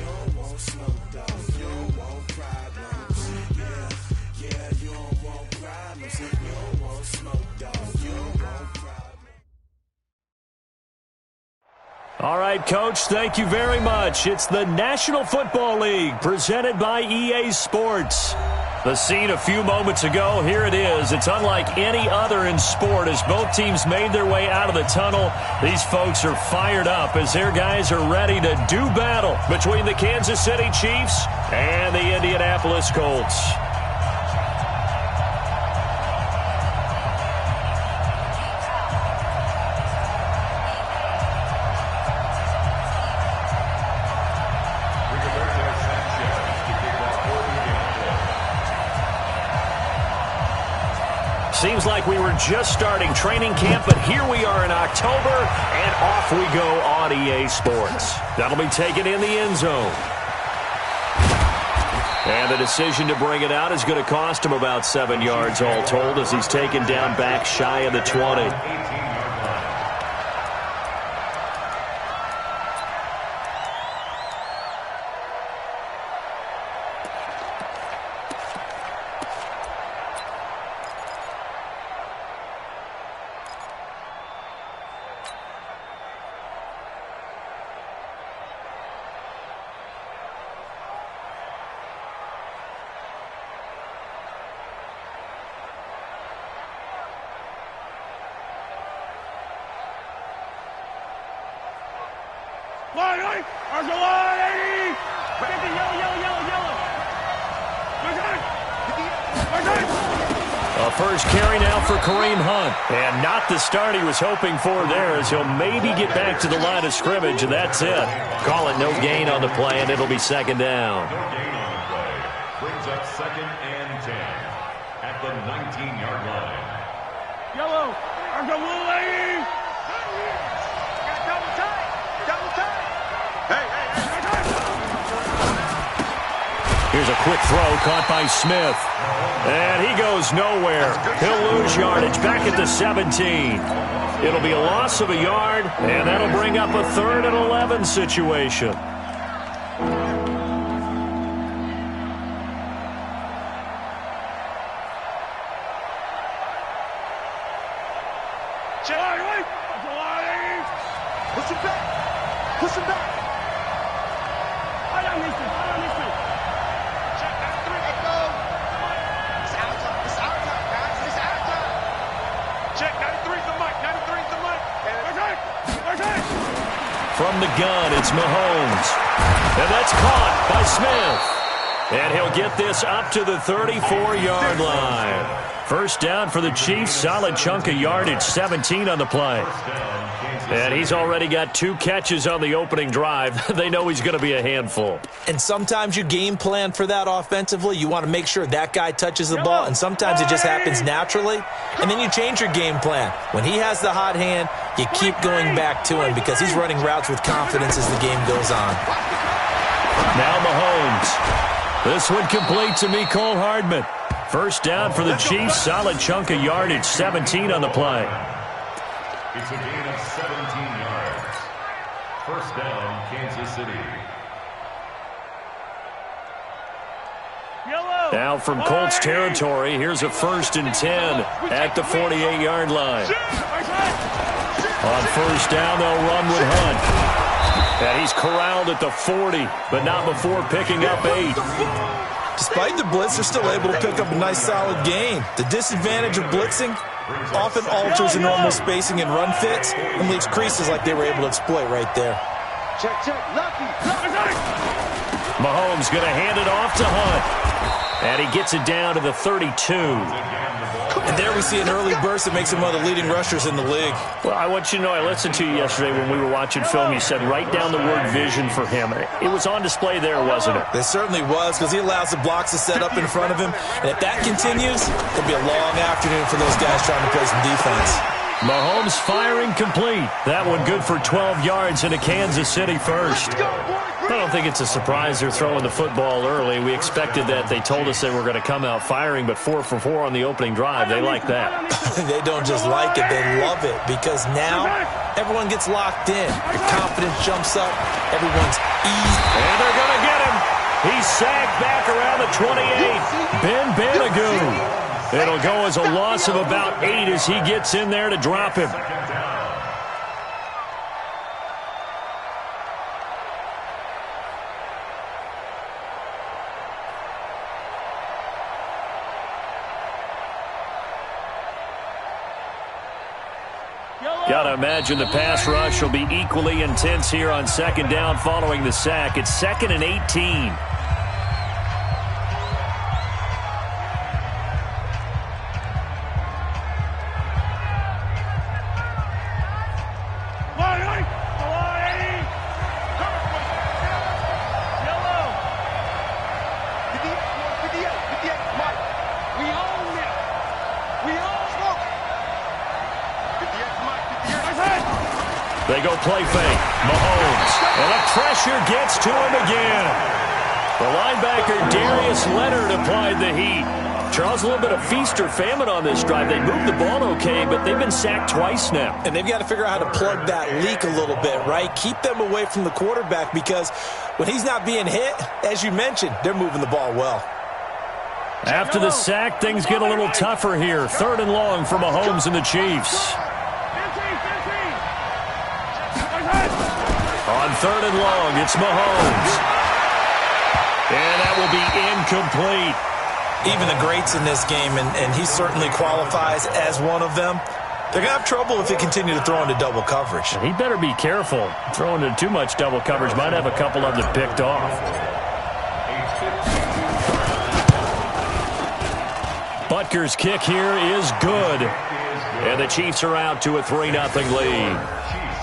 You don't want smoke, dog. You don't want problems. Yeah, you don't want problems. You don't want smoke, dog. You don't want problems. All right, Coach, thank you very much. It's the National Football League presented by EA Sports. The scene a few moments ago, here it is. It's unlike any other in sport as both teams made their way out of the tunnel. These folks are fired up as their guys are ready to do battle between the Kansas City Chiefs and the Indianapolis Colts. Seems like we were just starting training camp, but here we are in October, and off we go on EA Sports. That'll be taken in the end zone. And the decision to bring it out is going to cost him about 7 yards all told as he's taken down back shy of the 20. A first carry now for Kareem Hunt. And not the start he was hoping for there as he'll maybe get back to the line of scrimmage, and that's it. Call it no gain on the play, and it'll be second down. No gain on the play. Brings up 2nd and 10 at the 19-yard line. Yellow, I'm the little lady. Double tight. Hey. Here's a quick throw caught by Smith. And he goes nowhere. He'll lose yardage back at the 17. It'll be a loss of a yard, and that'll bring up a 3rd and 11 situation. Push him back. I don't need to. Check that 3. Let's go. It's our time, guys. It's our time. Check 93's the mic. 93's the mic. Okay. From the gun, it's Mahomes. And that's caught by Smith. And he'll get this up to the 34-yard line. First down for the Chiefs. Solid chunk of yardage, 17 on the play. And he's already got 2 catches on the opening drive. They know he's going to be a handful. And sometimes you game plan for that offensively. You want to make sure that guy touches the ball, and sometimes it just happens naturally. And then you change your game plan. When he has the hot hand, you keep going back to him because he's running routes with confidence as the game goes on. Now Mahomes. This one complete to Mecole Hardman. First down for the Chiefs. Solid chunk of yardage, 17 on the play. It's a gain of 17 yards. First down, Kansas City. Now from Colts territory, here's a 1st and 10 at the 48-yard line. On first down, they'll run with Hunt. And he's corralled at the 40, but not before picking up 8. Despite the blitz, they're still able to pick up a nice solid gain. The disadvantage of blitzing often alters the normal spacing and run fits and leaves creases like they were able to exploit right there. Check. Lucky. Mahomes going to hand it off to Hunt. And he gets it down to the 32. And there we see an early burst that makes him one of the leading rushers in the league. Well, I want you to know, I listened to you yesterday when we were watching film. You said write down the word vision for him. It was on display there, wasn't it? It certainly was, because he allows the blocks to set up in front of him. And if that continues, it'll be a long afternoon for those guys trying to play some defense. Mahomes firing complete. That one good for 12 yards into Kansas City first. I don't think it's a surprise they're throwing the football early. We expected that. They told us they were going to come out firing, but 4 for 4 on the opening drive. They like that. They don't just like it, they love it, because now everyone gets locked in. Your confidence jumps up. Everyone's eased. And they're going to He's sagged back around the 28. Ben Banagoo. It'll go as a loss of about 8 as he gets in there to drop him. Gotta imagine the pass rush will be equally intense here on second down following the sack. It's 2nd and 18. They go play fake. Mahomes. And the pressure gets to him again. The linebacker, Darius Leonard, applied the heat. Charles, a little bit of feast or famine on this drive. They moved the ball okay, but they've been sacked twice now. And they've got to figure out how to plug that leak a little bit, right? Keep them away from the quarterback because when he's not being hit, as you mentioned, they're moving the ball well. After the sack, things get a little tougher here. 3rd and long for Mahomes and the Chiefs. On 3rd and long, it's Mahomes. And that will be incomplete. Even the greats in this game, and he certainly qualifies as one of them, they're going to have trouble if they continue to throw into double coverage. He better be careful. Throwing into too much double coverage might have a couple of them picked off. Butker's kick here is good. And the Chiefs are out to a 3-0 lead.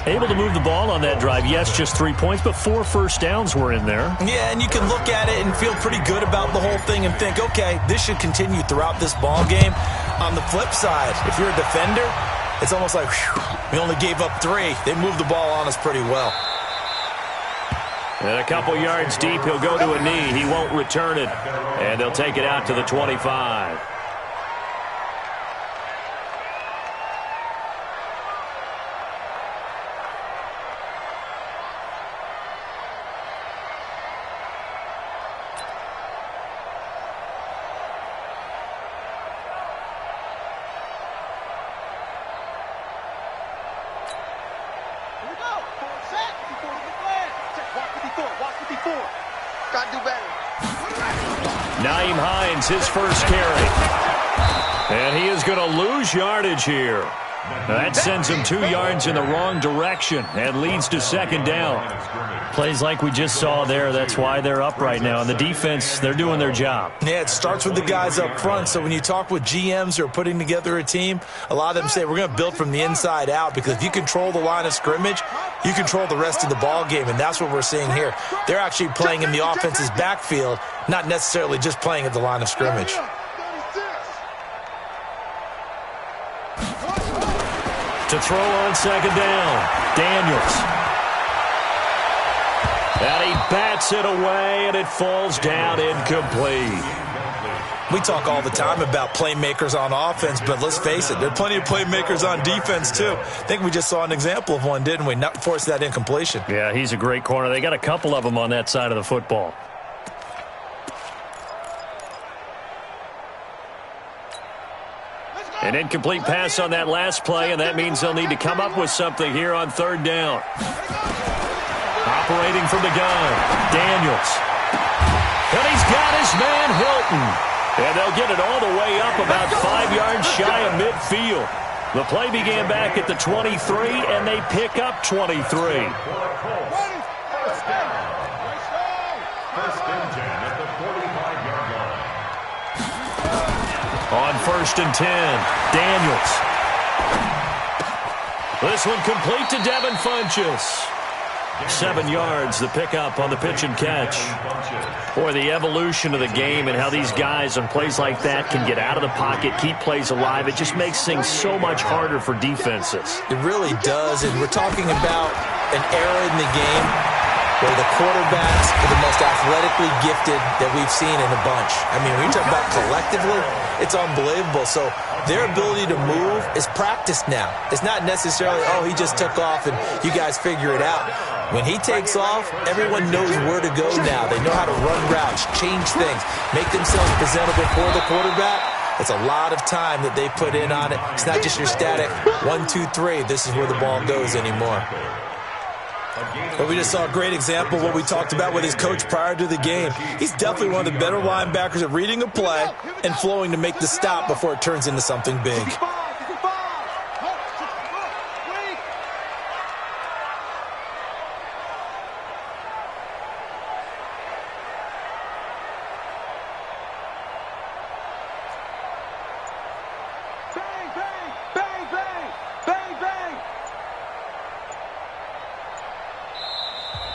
Able to move the ball on that drive. Yes, just 3 points, but 4 first downs were in there. Yeah, and you can look at it and feel pretty good about the whole thing and think, okay, this should continue throughout this ball game. On the flip side, if you're a defender, it's almost like, whew, we only gave up 3. They moved the ball on us pretty well. And a couple yards deep, he'll go to a knee. He won't return it. And they'll take it out to the 25. His first carry. And he is going to lose yardage here. That sends him 2 yards in the wrong direction and leads to 2nd down. Plays like we just saw there. That's why they're up right now. And the defense, they're doing their job. Yeah, it starts with the guys up front. So when you talk with GMs who are putting together a team, a lot of them say we're going to build from the inside out because if you control the line of scrimmage, you control the rest of the ball game. And that's what we're seeing here. They're actually playing in the offense's backfield, not necessarily just playing at the line of scrimmage. To throw on 2nd down, Daniels. And he bats it away, and it falls down incomplete. We talk all the time about playmakers on offense, but let's face it, there are plenty of playmakers on defense, too. I think we just saw an example of one, didn't we? Not force that incompletion. Yeah, he's a great corner. They got a couple of them on that side of the football. An incomplete pass on that last play, and that means they'll need to come up with something here on 3rd down. Operating from the gun, Daniels. And he's got his man Hilton. And they'll get it all the way up about 5 yards shy of midfield. The play began back at the 23, and they pick up 23. On 1st and 10, Daniels. This one complete to Devin Funchess. 7 yards, the pickup on the pitch and catch. Boy, the evolution of the game and how these guys on plays like that can get out of the pocket, keep plays alive, it just makes things so much harder for defenses. It really does, and we're talking about an era in the game where the quarterbacks are the most athletically gifted that we've seen in a bunch. I mean, when you talk about collectively, it's unbelievable. So their ability to move is practiced now. It's not necessarily, oh, he just took off and you guys figure it out. When he takes off, everyone knows where to go now. They know how to run routes, change things, make themselves presentable for the quarterback. It's a lot of time that they put in on it. It's not just your static 1, 2, 3. This is where the ball goes anymore. But we just saw a great example of what we talked about with his coach prior to the game. He's definitely one of the better linebackers at reading a play and flowing to make the stop before it turns into something big.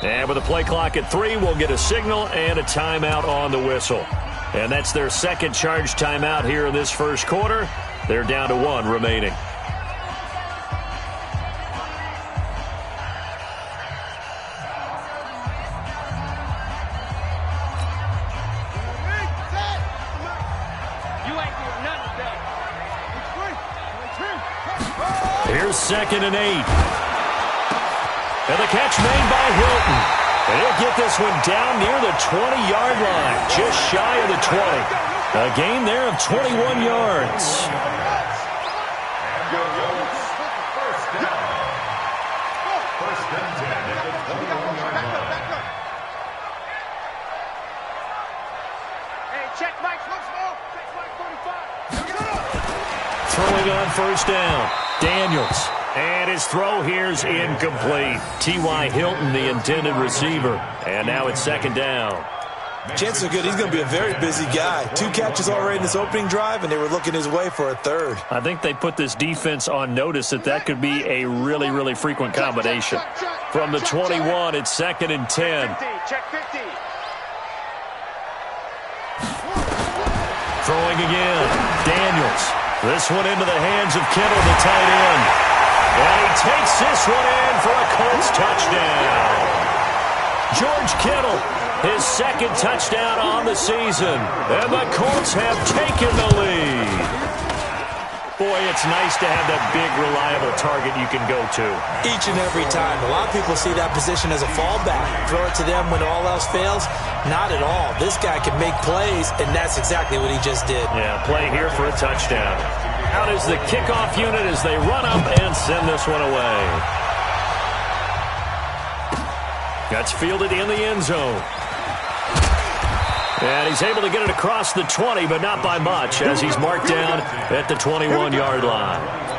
And with the play clock at 3, we'll get a signal and a timeout on the whistle. And that's their second charge timeout here in this first quarter. They're down to 1 remaining. Here's 2nd and 8. And the catch made by Hilton. And he'll get this one down near the 20-yard line, just shy of the 20. A gain there of 21 yards. First and 10 at the 21-yard line. Hey, check Mike, slow. Check Mike 45. Throwing on first down, Daniels. And his throw here's incomplete. T.Y. Hilton, the intended receiver. And now it's 2nd down. Chances are good he's going to be a very busy guy. 2 catches already in this opening drive, and they were looking his way for a 3rd. I think they put this defense on notice that could be a really, really frequent combination. From the 21, it's 2nd and 10. Check 50. Throwing again, Daniels. This one into the hands of Kittle, the tight end. And he takes this one in for a Colts touchdown. George Kittle, his 2nd touchdown on the season. And the Colts have taken the lead. Boy, it's nice to have that big, reliable target you can go to. Each and every time. A lot of people see that position as a fallback. Throw it to them when all else fails. Not at all. This guy can make plays, and that's exactly what he just did. Yeah, play here for a touchdown. Out is the kickoff unit as they run up and send this one away. That's fielded in the end zone. And he's able to get it across the 20, but not by much, as he's marked down at the 21-yard line.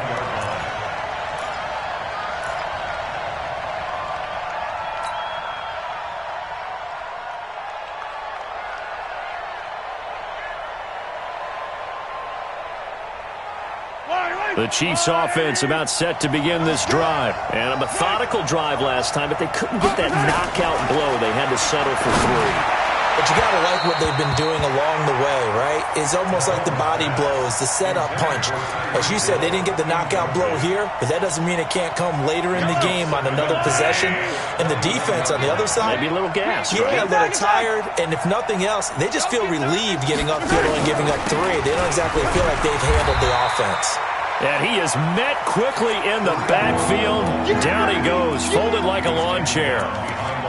The Chiefs offense about set to begin this drive. And a methodical drive last time, but they couldn't get that knockout blow. They had to settle for 3. But you got to like what they've been doing along the way, right? It's almost like the body blows, the setup punch. As you said, they didn't get the knockout blow here, but that doesn't mean it can't come later in the game on another possession. And the defense on the other side, maybe a little gas, yeah, right? a little tired. And if nothing else, they just feel relieved getting upfield and giving up 3. They don't exactly feel like they've handled the offense. And he is met quickly in the backfield. Down he goes, folded like a lawn chair.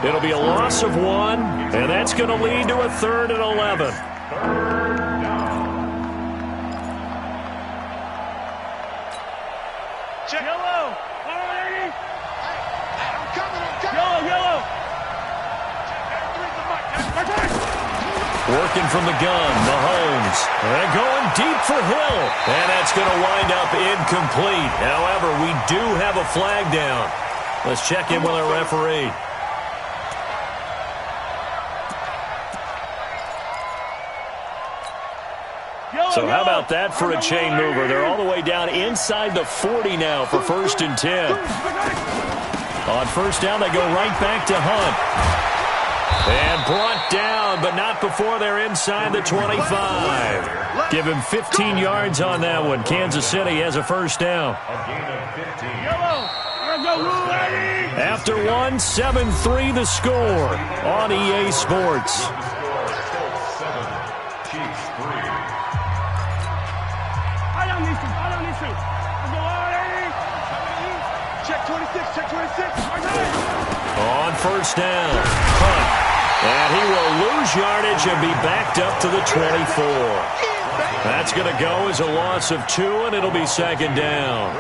It'll be a loss of 1, and that's going to lead to a 3rd and 11. Check. Yellow. I'm coming. Yellow. Working from the gun, Mahomes. And going deep for Hill. And that's going to wind up incomplete. However, we do have a flag down. Let's check in with our referee. So how about that for a chain mover? They're all the way down inside the 40 now for 1st and 10. On first down, they go right back to Hunt. And brought down, but not before they're inside the 25. Give him 15 yards on that one. Kansas City has a first down. A gain of 15. Yellow. Let's go, Lou, lady. After one, 7-3 the score on EA Sports. Check 26, check 26. On first down, Hunt. And he will lose yardage and be backed up to the 24. That's going to go as a loss of 2, and it'll be second down.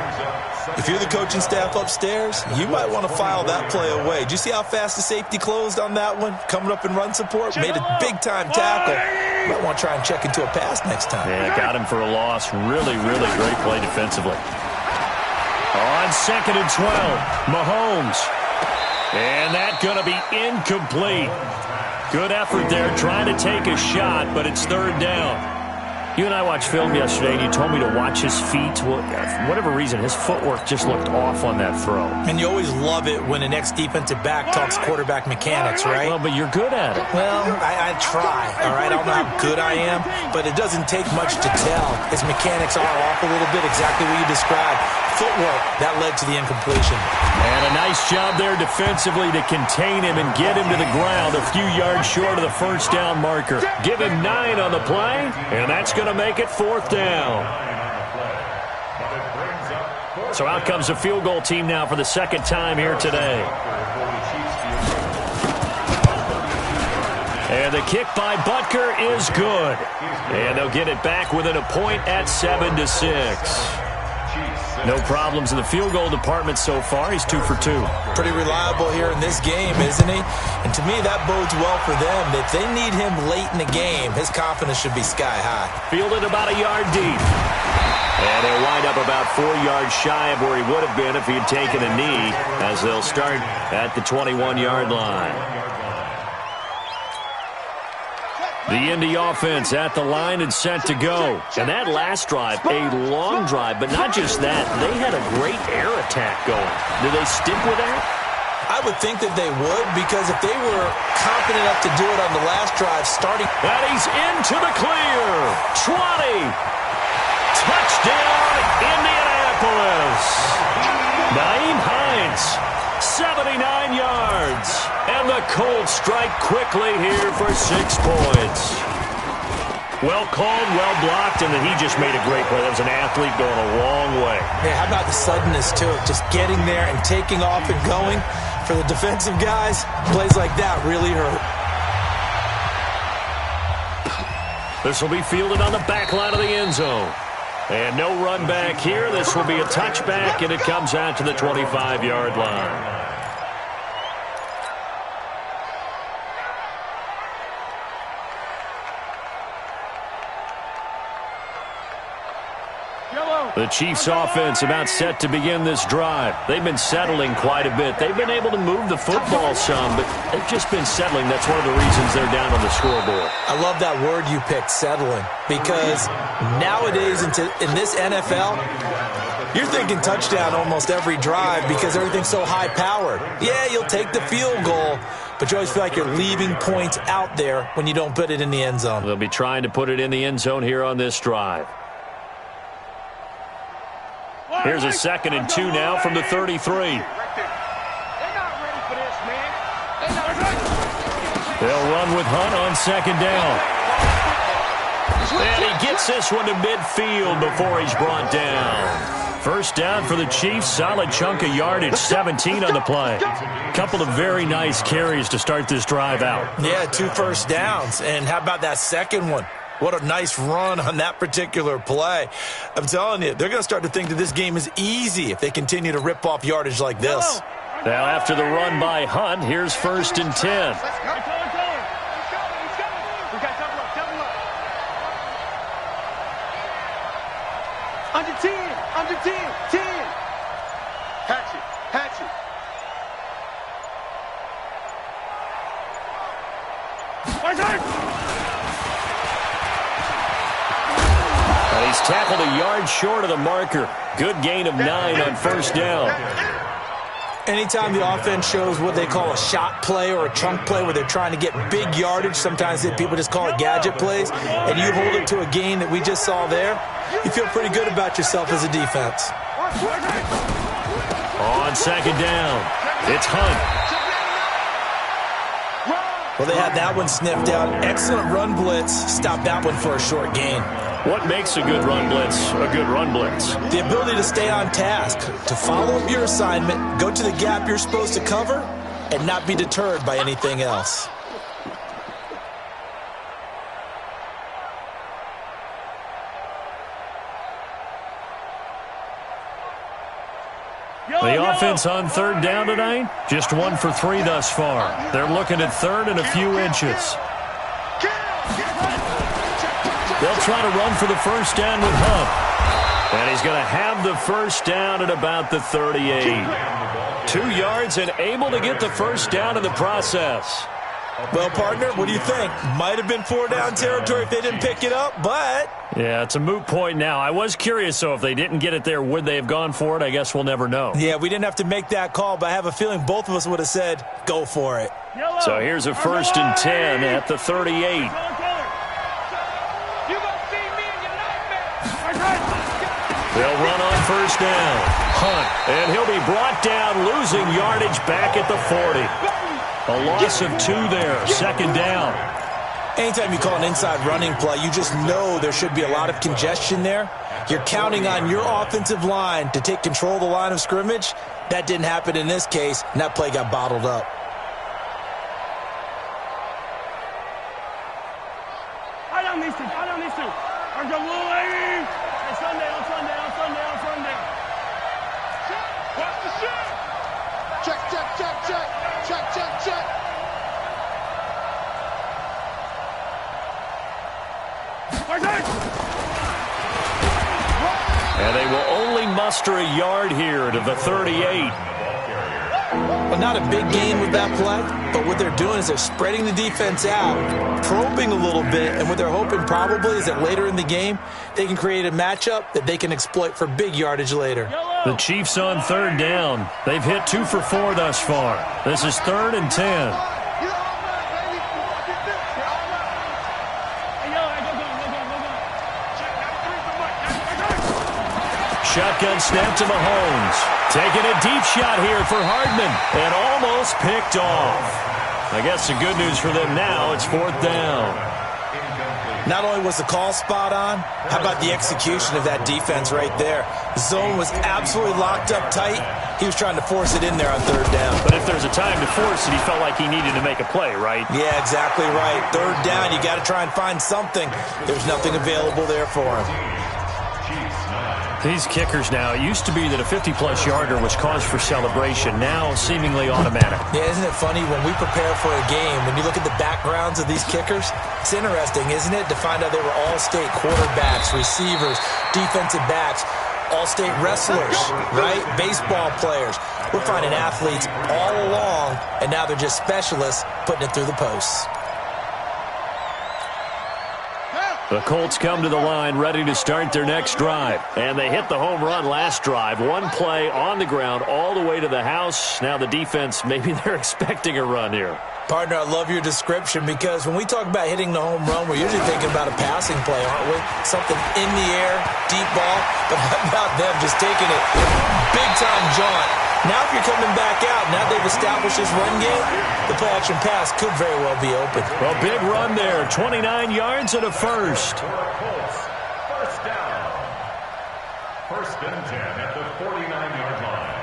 If you're the coaching staff upstairs, you might want to file that play away. Did you see how fast the safety closed on that one? Coming up in run support, made a big-time tackle. Might want to try and check into a pass next time. Yeah, got him for a loss. Really, really great play defensively. On 2nd and 12, Mahomes. And that's going to be incomplete. Good effort there, trying to take a shot, but it's third down. You and I watched film yesterday, and you told me to watch his feet. Well, for whatever reason, his footwork just looked off on that throw. And you always love it when an ex-defensive back talks quarterback mechanics, right? Well, but you're good at it. Well, I try, all right? I don't know how good I am, but it doesn't take much to tell. His mechanics are off a little bit, exactly what you described. Footwork, that led to the incompletion. And a nice job there defensively to contain him and get him to the ground a few yards short of the first down marker. Give him 9 on the play, and that's going to make it fourth down. So out comes the field goal team now for the second time here today. And the kick by Butker is good. And they'll get it back within a point at 7-6. No problems in the field goal department so far. He's 2 for 2. Pretty reliable here in this game, isn't he? And to me, that bodes well for them. If they need him late in the game, his confidence should be sky high. Fielded about a yard deep. And he'll wind up about 4 yards shy of where he would have been if he had taken a knee, as they'll start at the 21-yard line. The Indy offense at the line and set to go. And that last drive, a long drive, but not just that. They had a great air attack going. Do they stick with that? I would think that they would, because if they were confident enough to do it on the last drive, starting... And he's into the clear. 20. Touchdown, Indianapolis. Naeem Hines, 79 yards. And the Colts strike quickly here for 6 points. Well called, well blocked, and then he just made a great play. That was an athlete going a long way. Yeah, how about the suddenness to it? Just getting there and taking off and going. For the defensive guys, plays like that really hurt. This will be fielded on the back line of the end zone. And no run back here. This will be a touchback, and it comes out to the 25-yard line. The Chiefs offense about set to begin this drive. They've been settling quite a bit. They've been able to move the football some, but they've just been settling. That's one of the reasons they're down on the scoreboard. I love that word you picked, settling, because nowadays in this NFL, you're thinking touchdown almost every drive because everything's so high-powered. Yeah, you'll take the field goal, but you always feel like you're leaving points out there when you don't put it in the end zone. They'll be trying to put it in the end zone here on this drive. Here's a 2nd and 2 now from the 33. They're not ready for this, man. They'll run with Hunt on 2nd down. And he gets this one to midfield before he's brought down. First down for the Chiefs. Solid chunk of yardage, 17 on the play. Couple of very nice carries to start this drive out. Yeah, 2 first downs. And how about that second one? What a nice run on that particular play. I'm telling you, they're going to start to think that this game is easy if they continue to rip off yardage like this. Now, after the run by Hunt, here's 1st and 10. Let's go. We got double up. Under 10. 10. Hatchet. And he's tackled a yard short of the marker. Good gain of 9 on first down. Anytime the offense shows what they call a shot play or a chunk play where they're trying to get big yardage, sometimes people just call it gadget plays, and you hold it to a gain that we just saw there, you feel pretty good about yourself as a defense. On second down, it's Hunt. Well, they had that one sniffed out. Excellent run blitz. Stop that one for a short gain. What makes a good run blitz a good run blitz? The ability to stay on task, to follow up your assignment, go to the gap you're supposed to cover, and not be deterred by anything else. The offense on third down tonight, just 1 for 3 thus far. They're looking at third and a few inches. They'll try to run for the first down with Hunt. And he's going to have the first down at about the 38. 2 yards and able to get the first down in the process. Well, partner, what do you think? Might have been 4-down territory if they didn't pick it up, but... Yeah, it's a moot point now. I was curious, so if they didn't get it there, would they have gone for it? I guess we'll never know. Yeah, we didn't have to make that call, but I have a feeling both of us would have said, go for it. So here's a 1st and 10 at the 38. They'll run on first down. Hunt, and he'll be brought down, losing yardage back at the 40. A loss of 2 there, second down. Anytime you call an inside running play, you just know there should be a lot of congestion there. You're counting on your offensive line to take control of the line of scrimmage. That didn't happen in this case, and that play got bottled up. And they will only muster a yard here to the 38. Well, not a big gain with that play, but what they're doing is they're spreading the defense out, probing a little bit, and what they're hoping probably is that later in the game, they can create a matchup that they can exploit for big yardage later. The Chiefs on third down. They've hit 2 for 4 thus far. This is 3rd and 10. Shotgun snap to Mahomes. Taking a deep shot here for Hardman. And almost picked off. I guess the good news for them now, it's 4th down. Not only was the call spot on, how about the execution of that defense right there? The zone was absolutely locked up tight. He was trying to force it in there on third down. But if there's a time to force it, he felt like he needed to make a play, right? Yeah, exactly right. Third down, you got to try and find something. There's nothing available there for him. These kickers now, it used to be that a 50-plus yarder was cause for celebration. Now, seemingly automatic. Yeah, isn't it funny when we prepare for a game, when you look at the backgrounds of these kickers, it's interesting, isn't it, to find out they were all-state quarterbacks, receivers, defensive backs, all-state wrestlers, right? Baseball players. We're finding athletes all along, and now they're just specialists putting it through the posts. The Colts come to the line ready to start their next drive. And they hit the home run last drive. One play on the ground all the way to the house. Now the defense, maybe they're expecting a run here. Partner, I love your description because when we talk about hitting the home run, we're usually thinking about a passing play, aren't we? Something in the air, deep ball. But how about them just taking it big-time jaunt? Now if you're coming back out, now they've established this run game, the play-action pass could very well be open. Well, big run there, 29 yards and a first. First down. 1st and 10 at the 49-yard line.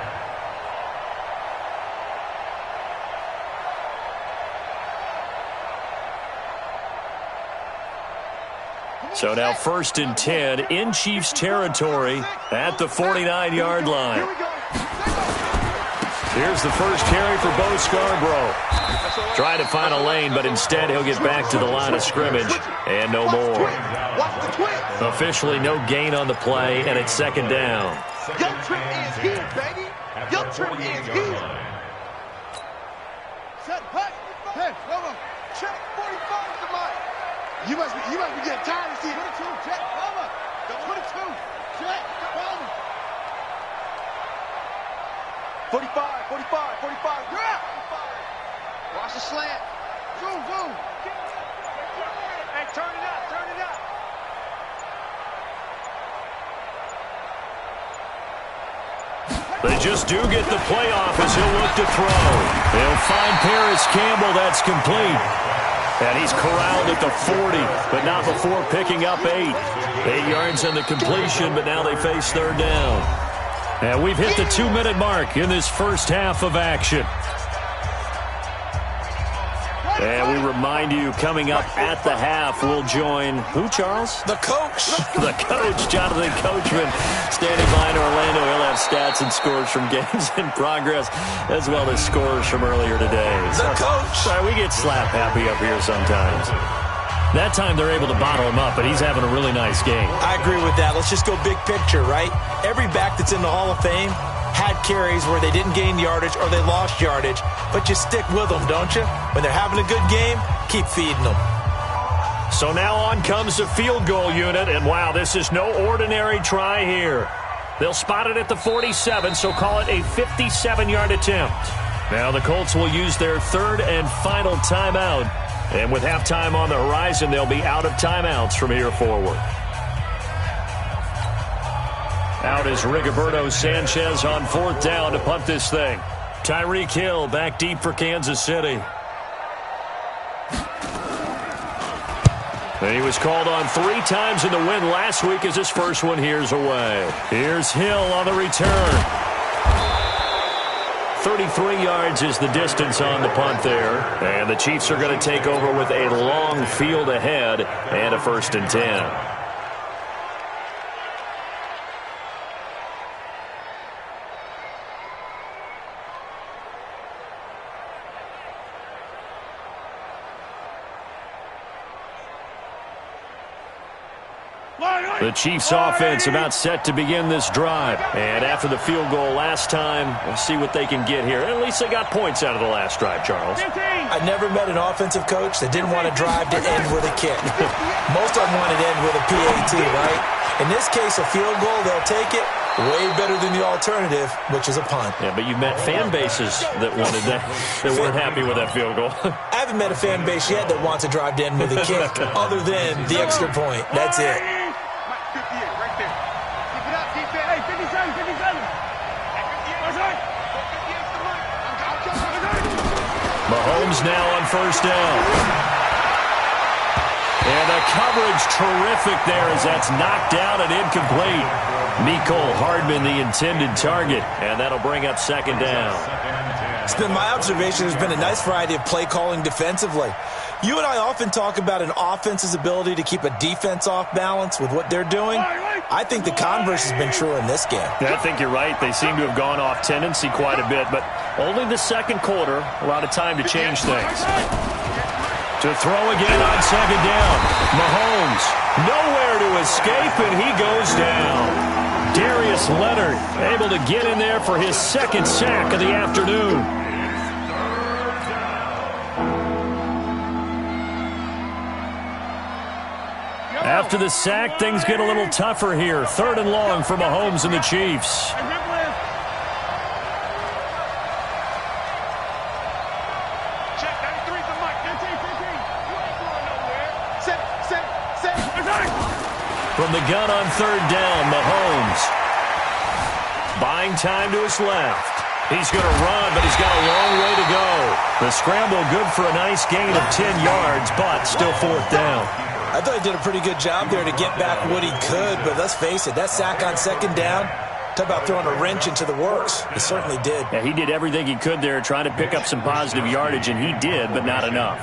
So now 1st and 10 in Chiefs territory at the 49-yard line. Here's the first carry for Bo Scarborough. Trying to find a lane, but instead he'll get back to the line of scrimmage. And no more. Officially no gain on the play, and it's 2nd down. Your trip is here, baby. Your trip is here. Shut up. Hey, hold on. Check 45 to Mike. You must be getting tired of seeing 22. Check. Over. 22. Check. Over. 45, 45, 45. Yeah. Watch the slant. Zoom. Hey, turn it up, turn it up. They just do get the playoff as he'll look to throw. He'll find Paris Campbell. That's complete. And he's corralled at the 40, but not before picking up 8. 8 yards on the completion, but now they face third down. And we've hit the 2-minute mark in this first half of action. And we remind you, coming up at the half, we'll join who, Charles? The coach. The coach, Jonathan Coachman, standing by in Orlando. He'll have stats and scores from games in progress, as well as scores from earlier today. The coach. Sorry, we get slap happy up here sometimes. That time they're able to bottle him up, but he's having a really nice game. I agree with that. Let's just go big picture, right? Every back that's in the Hall of Fame had carries where they didn't gain yardage or they lost yardage, but you stick with them, don't you? When they're having a good game, keep feeding them. So now on comes the field goal unit, and wow, this is no ordinary try here. They'll spot it at the 47, so call it a 57-yard attempt. Now the Colts will use their third and final timeout, and with halftime on the horizon, they'll be out of timeouts from here forward. Out is Rigoberto Sanchez on fourth down to punt this thing. Tyreek Hill back deep for Kansas City. And he was called on 3 times in the win last week as his first one here's away. Here's Hill on the return. 33 yards is the distance on the punt there. And the Chiefs are going to take over with a long field ahead and a 1st and 10. The Chiefs offense about set to begin this drive. And after the field goal last time, we'll see what they can get here. At least they got points out of the last drive, Charles. I never met an offensive coach that didn't want to drive to end with a kick. Most of them wanted to end with a PAT, right? In this case, a field goal, they'll take it. Way better than the alternative, which is a punt. Yeah, but you met fan bases that wanted that weren't happy with that field goal. I haven't met a fan base yet that wants to drive to end with a kick other than the extra point. That's it. Mahomes now on first down. And the coverage terrific there as that's knocked down and incomplete. Mecole Hardman, the intended target, and that'll bring up 2nd down. It's been my observation there's been a nice variety of play calling defensively. You and I often talk about an offense's ability to keep a defense off balance with what they're doing. I think the converse has been true in this game. Yeah, I think you're right. They seem to have gone off tendency quite a bit, but only the second quarter, a lot of time to change things. To throw again on 2nd down. Mahomes, nowhere to escape, and he goes down. Darius Leonard able to get in there for his 2nd sack of the afternoon. After the sack, things get a little tougher here. 3rd and long for Mahomes and the Chiefs. From the gun on 3rd down, Mahomes. Buying time to his left. He's going to run, but he's got a long way to go. The scramble good for a nice gain of 10 yards, but still 4th down. I thought he did a pretty good job there to get back what he could, but let's face it, that sack on 2nd down, talk about throwing a wrench into the works. He certainly did. Yeah, he did everything he could there trying to pick up some positive yardage, and he did, but not enough.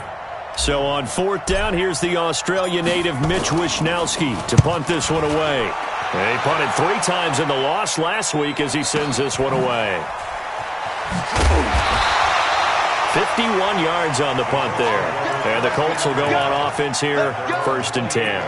So on 4th down, here's the Australia native Mitch Wishnowsky to punt this one away. He punted 3 times in the loss last week as he sends this one away. 51 yards on the punt there. And the Colts will go on offense here, 1st and 10.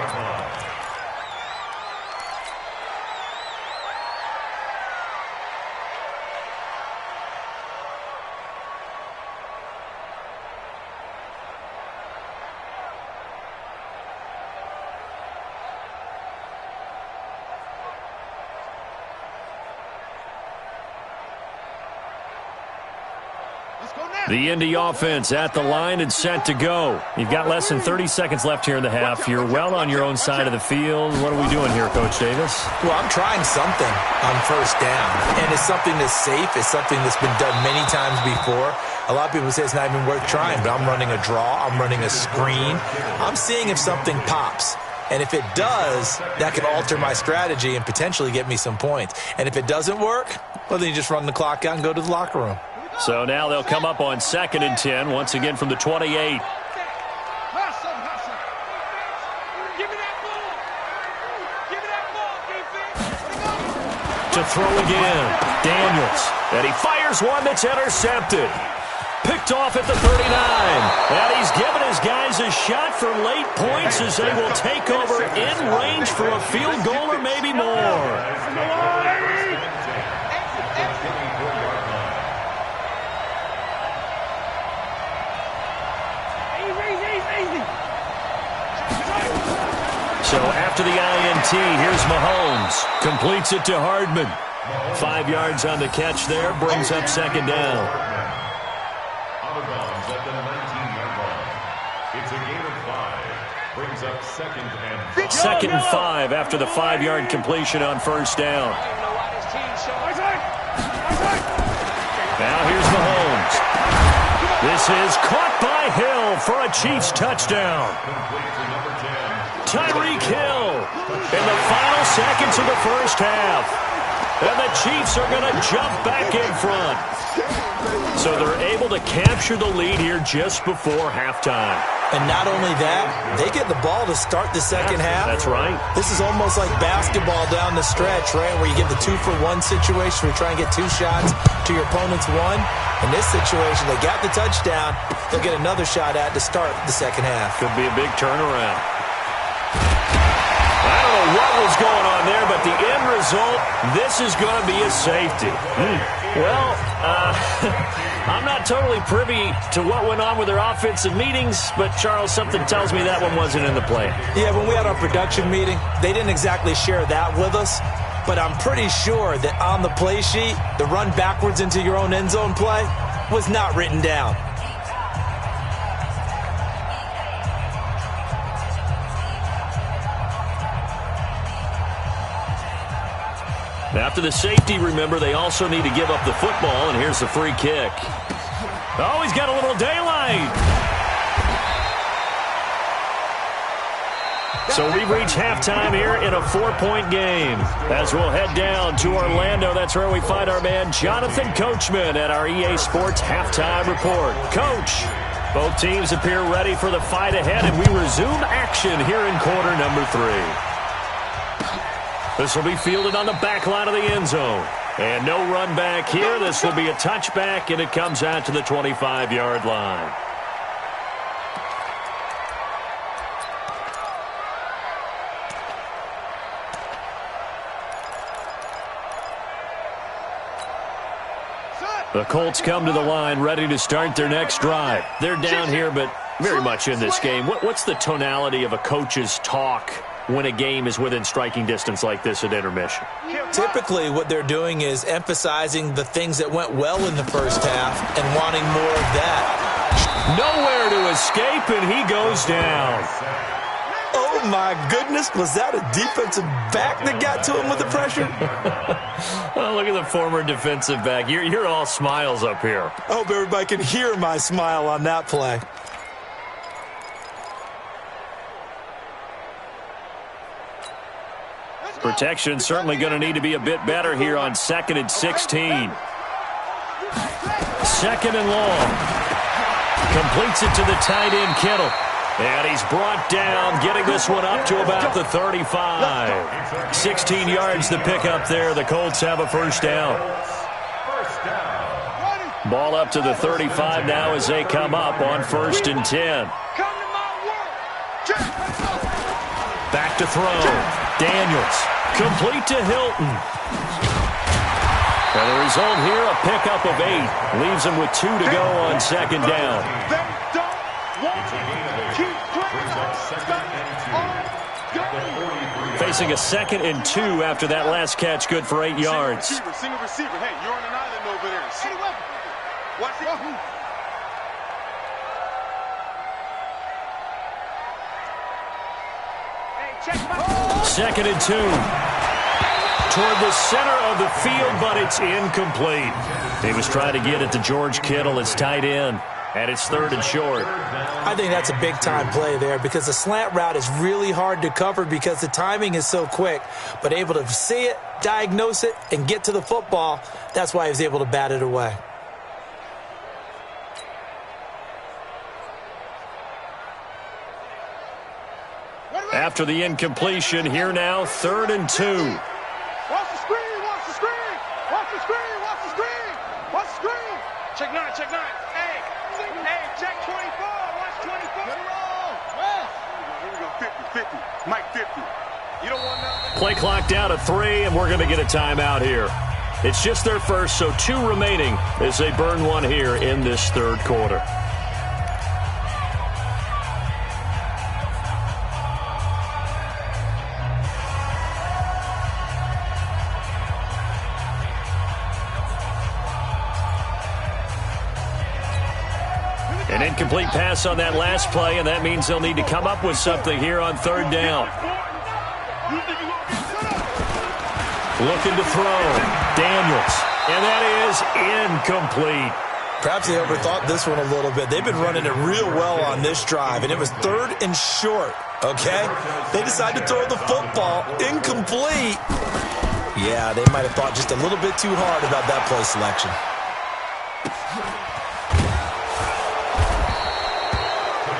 Let's go The Indy offense at the line and set to go. You've got less than 30 seconds left here in the half. You're well on your own side of the field. What are we doing here, Coach Davis? Well, I'm trying something on first down, and it's something that's safe. It's something that's been done many times before. A lot of people say it's not even worth trying, but I'm running a draw. I'm running a screen. I'm seeing if something pops. And if it does, that can alter my strategy and potentially get me some points. And if it doesn't work, well, then you just run the clock out and go to the locker room. So now they'll come up on 2nd and 10, once again from the 28. To throw again, Daniels. And he fires one that's intercepted. Picked off at the 39. And he's given his guys a shot for late points as they will take over in range for a field goal or maybe more. So after the INT, here's Mahomes. Completes it to Hardman. 5 yards on the catch there. Brings up 2nd down. Out of bounds at the 19-yard line. It's a gain of 5. Brings up 2nd and 5. 2nd and 5 after the 5-yard completion on first down. Now here's Mahomes. This is caught by Hill for a Chiefs touchdown. Tyreek Hill in the final seconds of the first half. And the Chiefs are going to jump back in front. So they're able to capture the lead here just before halftime. And not only that, they get the ball to start the second half. That's right. This is almost like basketball down the stretch, right, where you get the 2-for-1 situation where you try and get 2 shots to your opponent's 1. In this situation, they got the touchdown. They'll get another shot at to start the second half. Could be a big turnaround. I don't know what was going on there, but the end result, this is going to be a safety. Well, I'm not totally privy to what went on with their offensive meetings, but, Charles, something tells me that one wasn't in the play. Yeah, when we had our production meeting, they didn't exactly share that with us, but I'm pretty sure that on the play sheet, the run backwards into your own end zone play was not written down. After the safety, remember, they also need to give up the football, and here's the free kick. Oh, he's got a little daylight. So we've reached halftime here in a 4-point game. As we'll head down to Orlando, that's where we find our man Jonathan Coachman at our EA Sports Halftime Report. Coach, both teams appear ready for the fight ahead, and we resume action here in quarter number 3. This will be fielded on the back line of the end zone. And no run back here. This will be a touchback, and it comes out to the 25-yard line. The Colts come to the line ready to start their next drive. They're down here, but very much in this game. What's the tonality of a coach's talk when a game is within striking distance like this at intermission? Typically, what they're doing is emphasizing the things that went well in the first half and wanting more of that. Nowhere to escape, and he goes down. Oh, my goodness. Was that a defensive back that got to him with the pressure? Oh, look at the former defensive back. You're all smiles up here. I hope everybody can hear my smile on that play. Protection certainly going to need to be a bit better here on 2nd and 16. 2nd and long. Completes it to the tight end, Kittle. And he's brought down, getting this one up to about the 35. 16 yards to pick up there. The Colts have a first down. Ball up to the 35 now as they come up on 1st and 10. Back to throw. Daniels. Complete to Hilton. And the result here, a pickup of 8. Leaves him with 2 to go on 2nd down. Facing a 2nd and 2 after that last catch, good for 8 yards. Receiver. Hey, you're on an island over there. Watch it. 2nd and 2. Toward the center of the field, but it's incomplete. He was trying to get it to George Kittle, his tight end, and it's 3rd and short. I think that's a big-time play there because the slant route is really hard to cover because the timing is so quick. But able to see it, diagnose it, and get to the football, that's why he was able to bat it away. After the incompletion, here now, 3rd and 2. Watch the screen, watch the screen, watch the screen, watch the screen, watch the screen. Check 9, check 9. Hey, check 24, watch 24. Get it wrong. Here we go, 50, Mike 50. You don't want nothing. Play clock down to 3, and we're going to get a timeout here. It's just their first, so 2 remaining as they burn one here in this 3rd quarter. An incomplete pass on that last play, and that means they'll need to come up with something here on 3rd down. Looking to throw. Daniels. And that is incomplete. Perhaps they overthought this one a little bit. They've been running it real well on this drive, and it was 3rd and short, okay? They decided to throw the football. Incomplete. Yeah, they might have thought just a little bit too hard about that play selection.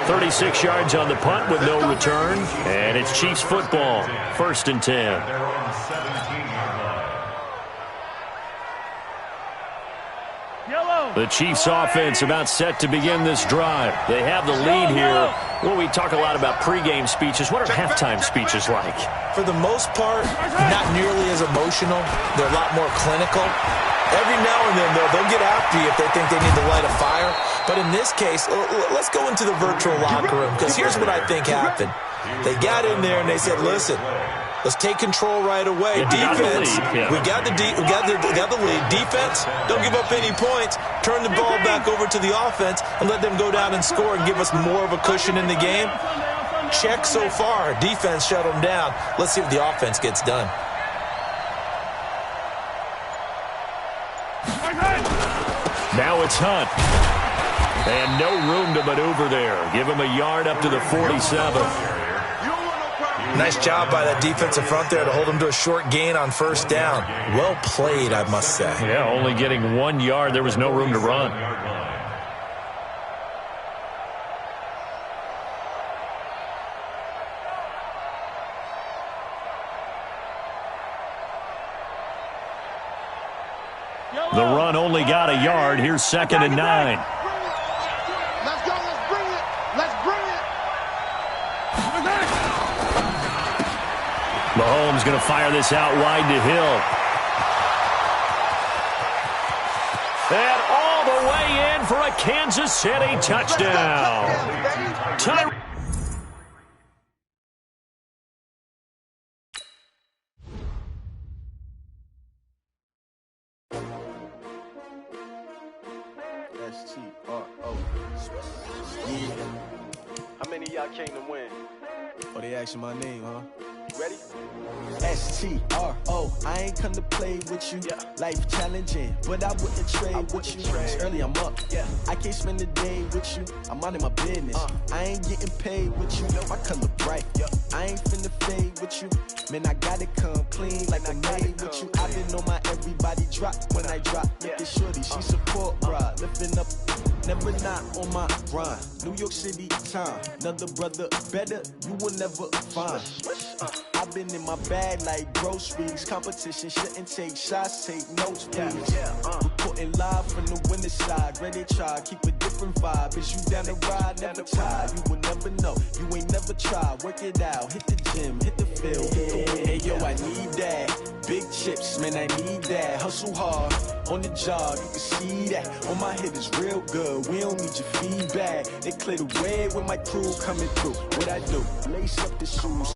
.36 yards on the punt with no return, and it's Chiefs football, 1st and 10. The Chiefs offense about set to begin this drive. They have the lead here. Well, we talk a lot about pregame speeches. What are halftime speeches like? For the most part, not nearly as emotional. They're a lot more clinical. Every now and then, though, they'll get after you if they think they need to light a fire. But in this case, let's go into the virtual locker room, because here's what I think happened. They got in there and they said, listen, let's take control right away. Defense, we got the lead. Defense, don't give up any points. Turn the ball back over to the offense and let them go down and score and give us more of a cushion in the game. Check so far. Defense shut them down. Let's see if the offense gets done. Now it's Hunt. And no room to maneuver there. Give him a yard up to the 47. Nice job by that defensive front there to hold him to a short gain on 1st down. Well played, I must say. Yeah, only getting 1 yard. There was no room to run. The run only got a yard. Here's 2nd and 9. Let's go, let's bring it, let's bring it. Mahomes going to fire this out wide to Hill. And all the way in for a Kansas City touchdown. S-T-R-O. Yeah. How many of y'all came to win? Oh, they asking my name, huh? You ready? S-T-R-O. I ain't come to play with you. Life challenging, but I wouldn't trade with you. It's early, I'm up. I can't spend the day with you. I'm out in my business. I ain't getting paid with you. My color bright. I ain't finna fade with you. Man, I gotta come clean like I made with you. I've been on my everybody drop when I drop. Look at shorty, she support bra. Lifting up, never not on my grind. New York City time. Another brother better, you will never find. I've been in my bag like groceries. Competition shouldn't take shots, take notes, please. Reporting live from the winter side. Ready to try, keep a different vibe. Is you down the ride, never tired. You will never know, you ain't never tried. Work it out, hit the gym, hit the field, hit the win. Hey yo, I need that. Big chips, man, I need that. Hustle hard, on the job, you can see that. On my hit is real good, we don't need your feedback. They clear the way when my crew coming through. What I do, lace up the shoes.